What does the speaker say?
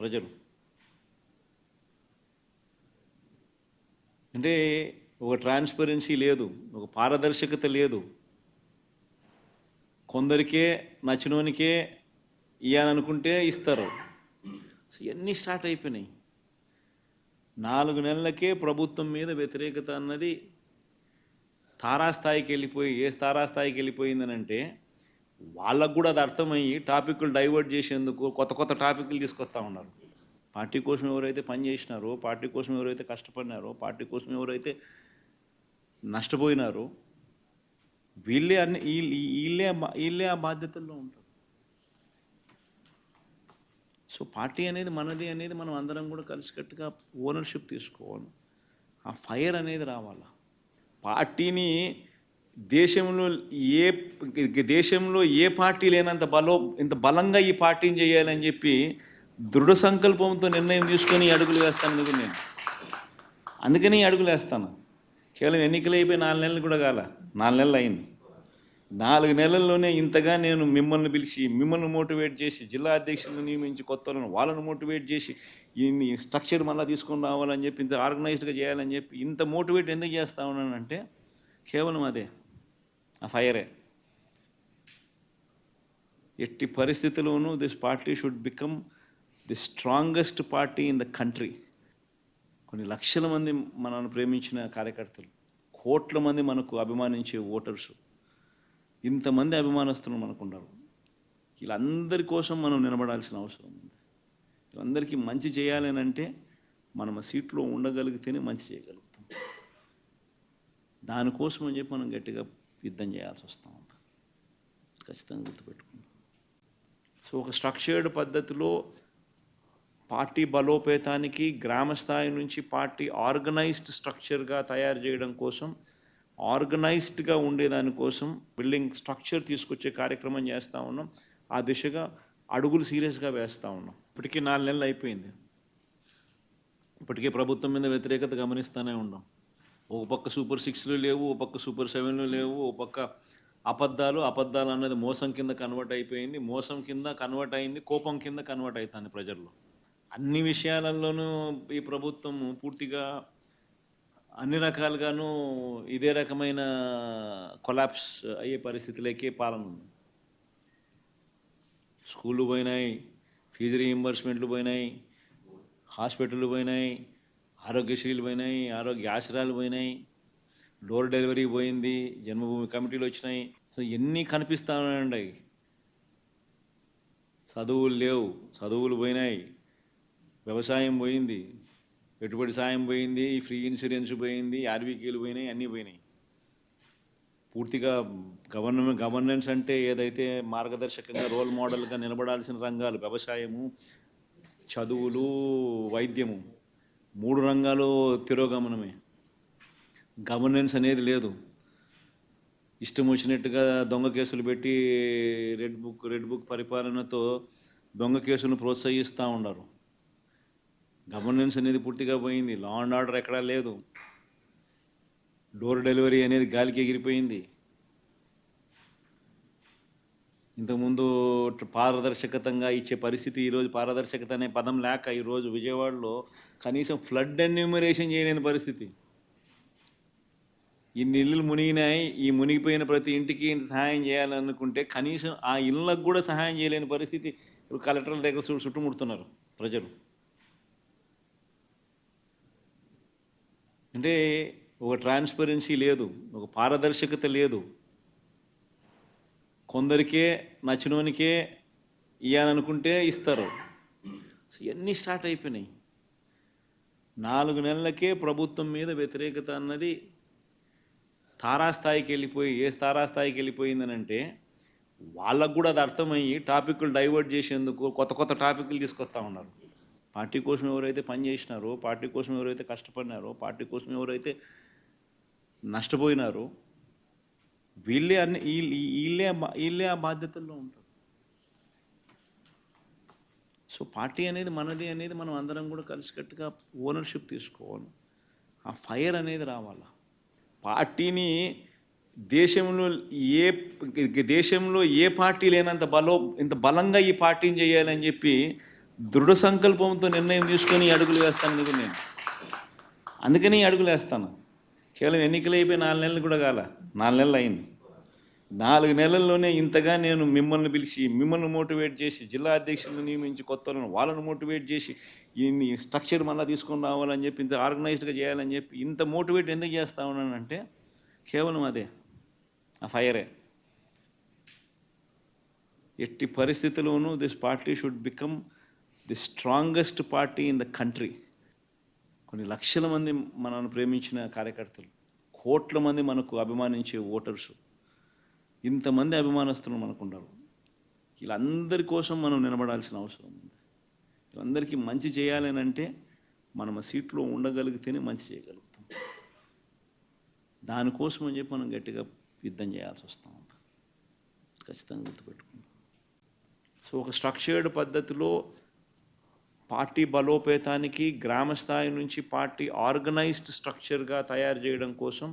ప్రజలు. అంటే ఒక ట్రాన్స్పరెన్సీ లేదు, ఒక పారదర్శకత లేదు. కొందరికే నచ్చినోనికే ఇయ్యాలనుకుంటే ఇస్తారు. ఇవన్నీ స్టార్ట్ అయిపోయినాయి. 4 నెలలకే ప్రభుత్వం మీద వ్యతిరేకత అన్నది తారాస్థాయికి వెళ్ళిపోయి తారాస్థాయికి వెళ్ళిపోయిందనంటే వాళ్ళకు కూడా అది అర్థమయ్యి టాపిక్లు డైవర్ట్ చేసేందుకు కొత్త కొత్త టాపిక్లు తీసుకొస్తూ ఉన్నారు. పార్టీ కోసం ఎవరైతే పనిచేసినారో, పార్టీ కోసం ఎవరైతే కష్టపడినారో, పార్టీ కోసం ఎవరైతే నష్టపోయినారో వీళ్ళే వీళ్ళే ఆ బాధ్యతల్లో ఉంటారు. సో పార్టీ అనేది మనది అనేది మనం అందరం కూడా కలిసికట్టుగా ఓనర్షిప్ తీసుకోవాలి. ఆ ఫైర్ అనేది రావాలి. పార్టీని దేశంలో ఏ పార్టీ లేనంత ఇంత బలంగా ఈ పార్టీని చేయాలని చెప్పి దృఢ సంకల్పంతో నిర్ణయం తీసుకొని అడుగులు వేస్తాను నేను. అందుకని అడుగులు వేస్తాను. కేవలం ఎన్నికలు అయిపోయి 4 నెలలు కూడా కాల, 4 నెలలు అయింది. 4 నెలల్లోనే ఇంతగా నేను మిమ్మల్ని పిలిచి, మిమ్మల్ని మోటివేట్ చేసి, జిల్లా అధ్యక్షులను నియమించి, కొత్తలను వాళ్ళను మోటివేట్ చేసి, ఈ స్ట్రక్చర్ మళ్ళీ తీసుకొని రావాలని చెప్పి, ఇంత ఆర్గనైజ్డ్గా చేయాలని చెప్పి ఇంత మోటివేట్ ఎందుకు చేస్తా ఉన్నానంటే కేవలం అదే, ఆ ఫైరే. ఎట్టి పరిస్థితుల్లోనూ this party should become the strongest party in the country. కొన్ని లక్షల మంది మనల్ని ప్రేమించిన కార్యకర్తలు, కోట్ల మంది మనకు అభిమానించే ఓటర్స్, ఇంతమంది అభిమానస్తులు మనకు ఉన్నారు. వీళ్ళందరి కోసం మనం నిలబడాల్సిన అవసరం ఉంది. వీళ్ళందరికీ మంచి చేయాలని అంటే మనం సీట్లో ఉండగలిగితేనే మంచి చేయగలుగుతాం. దానికోసం అని చెప్పి మనం గట్టిగా యుద్ధం చేయాల్సి వస్తూ ఉంది. ఖచ్చితంగా గుర్తుపెట్టుకుంటాం. సో ఒక స్ట్రక్చర్డ్ పద్ధతిలో పార్టీ బలోపేతానికి గ్రామ స్థాయి నుంచి పార్టీ ఆర్గనైజ్డ్ స్ట్రక్చర్గా తయారు చేయడం కోసం, ఆర్గనైజ్డ్గా ఉండేదానికోసం బిల్డింగ్ స్ట్రక్చర్ తీసుకొచ్చే కార్యక్రమం చేస్తూ ఉన్నాం. ఆ దిశగా అడుగులు సీరియస్గా వేస్తూ ఉన్నాం. ఇప్పటికీ 4 నెలలు అయిపోయింది. ఇప్పటికే ప్రభుత్వం మీద వ్యతిరేకత గమనిస్తూనే ఉన్నాం. ఒక పక్క సూపర్ 6లు లేవు, ఒక పక్క సూపర్ 7లు లేవు, ఒక పక్క అబద్ధాలు అన్నది మోసం కింద కన్వర్ట్ అయిపోయింది, మోసం కింద కన్వర్ట్ అయింది, కోపం కింద కన్వర్ట్ అవుతుంది ప్రజల్లో. అన్ని విషయాలలోనూ ఈ ప్రభుత్వం పూర్తిగా అన్ని రకాలుగాను ఇదే రకమైన కొలాప్స్ అయ్యే పరిస్థితులకే పాలన ఉంది. స్కూళ్ళు పోయినాయి, ఫీజు రీయింబర్స్మెంట్లు పోయినాయి, హాస్పిటళ్ళు పోయినాయి, ఆరోగ్యశ్రీలు పోయినాయి, ఆరోగ్య ఆశ్రయాలు పోయినాయి, డోర్ డెలివరీ పోయింది, జన్మభూమి కమిటీలు వచ్చినాయి. సో ఎన్ని కనిపిస్తూ ఉన్నాయండి. చదువులు లేవు, చదువులు పోయినాయి, వ్యవసాయం పోయింది, పెట్టుబడి సాయం పోయింది, ఫ్రీ ఇన్సూరెన్స్ పోయింది, ఆర్బీకేలు పోయినాయి, అన్నీ పోయినాయి. పూర్తిగా గవర్నెన్స్ అంటే ఏదైతే మార్గదర్శకంగా రోల్ మోడల్గా నిలబడాల్సిన రంగాలు వ్యవసాయము, చదువులు, వైద్యము, 3 రంగాలు తిరోగమనమే. గవర్నెన్స్ అనేది లేదు. ఇష్టం వచ్చినట్టుగా దొంగ కేసులు పెట్టి రెడ్ బుక్ పరిపాలనతో దొంగ కేసులను ప్రోత్సహిస్తూ ఉన్నారు. గవర్నెన్స్ అనేది పూర్తిగా పోయింది. లా అండ్ ఆర్డర్ ఎక్కడా లేదు. డోర్ డెలివరీ అనేది గాలికి ఎగిరిపోయింది. ఇంతకుముందు పారదర్శకతంగా ఇచ్చే పరిస్థితి, ఈరోజు పారదర్శకత అనే పదం లేక ఈరోజు విజయవాడలో కనీసం ఫ్లడ్ ఎన్యూమరేషన్ చేయలేని పరిస్థితి. ఇన్ని ఇళ్ళు మునిగినాయి, ఈ మునిగిపోయిన ప్రతి ఇంటికి సహాయం చేయాలనుకుంటే కనీసం ఆ ఇళ్ళకు కూడా సహాయం చేయలేని పరిస్థితి. ఇప్పుడు కలెక్టర్ల దగ్గర చుట్టుముడుతున్నారు ప్రజలు. అంటే ఒక ట్రాన్స్పరెన్సీ లేదు, ఒక పారదర్శకత లేదు. కొందరికే నచ్చినోనికే ఇయ్యాలనుకుంటే ఇస్తారు. ఇవన్నీ స్టార్ట్ అయిపోయినాయి. 4 నెలలకే ప్రభుత్వం మీద వ్యతిరేకత అన్నది తారాస్థాయికి వెళ్ళిపోయిందనంటే వాళ్ళకు కూడా అది అర్థమయ్యి టాపిక్లు డైవర్ట్ చేసేందుకు కొత్త కొత్త టాపిక్లు తీసుకొస్తూ ఉన్నారు. పార్టీ కోసం ఎవరైతే పనిచేసినారో, పార్టీ కోసం ఎవరైతే కష్టపడినారో, పార్టీ కోసం ఎవరైతే నష్టపోయినారో వీళ్ళే ఆ బాధ్యతల్లో ఉంటారు. సో పార్టీ అనేది మనది అనేది మనం అందరం కూడా కలిసికట్టుగా ఓనర్షిప్ తీసుకోవాలి. ఆ ఫైర్ అనేది రావాలి. పార్టీని దేశంలో ఏ పార్టీ లేనంత ఇంత బలంగా ఈ పార్టీని చేయాలని చెప్పి దృఢ సంకల్పంతో నిర్ణయం తీసుకొని ఈ అడుగులు వేస్తాను నీకు నేను. అందుకని ఈ అడుగులు వేస్తాను. కేవలం ఎన్నికలు అయిపోయి 4 నెలలు కూడా కాల, 4 నెలలు అయింది. 4 నెలల్లోనే ఇంతగా నేను మిమ్మల్ని పిలిచి, మిమ్మల్ని మోటివేట్ చేసి, జిల్లా అధ్యక్షులను నియమించి, కొత్తలను వాళ్ళను మోటివేట్ చేసి, ఈ స్ట్రక్చర్ మళ్ళీ తీసుకొని రావాలని చెప్పి, ఇంత ఆర్గనైజ్డ్గా చేయాలని చెప్పి, ఇంత మోటివేట్ ఎందుకు చేస్తా ఉన్నానంటే కేవలం అదే, ఆ ఫైరే. ఎట్టి పరిస్థితుల్లోనూ this party should become the strongest party in the country. కొన్ని లక్షల మంది మనల్ని ప్రేమించిన కార్యకర్తలు, కోట్ల మంది మనకు అభిమానించే ఓటర్స్, ఇంతమంది అభిమానస్తులు మనకు ఉండాలి. వీళ్ళందరి కోసం మనం నిలబడాల్సిన అవసరం ఉంది. వీళ్ళందరికీ మంచి చేయాలని అంటే మనం ఆ సీట్లో ఉండగలిగితేనే మంచి చేయగలుగుతాం. దానికోసం అని చెప్పి మనం గట్టిగా యుద్ధం చేయాల్సి వస్తూ ఉంది. ఖచ్చితంగా గుర్తుపెట్టుకుంటాం. సో ఒక స్ట్రక్చర్డ్ పద్ధతిలో పార్టీ బలోపేతానికి గ్రామ స్థాయి నుంచి పార్టీ ఆర్గనైజ్డ్ స్ట్రక్చర్గా తయారు చేయడం కోసం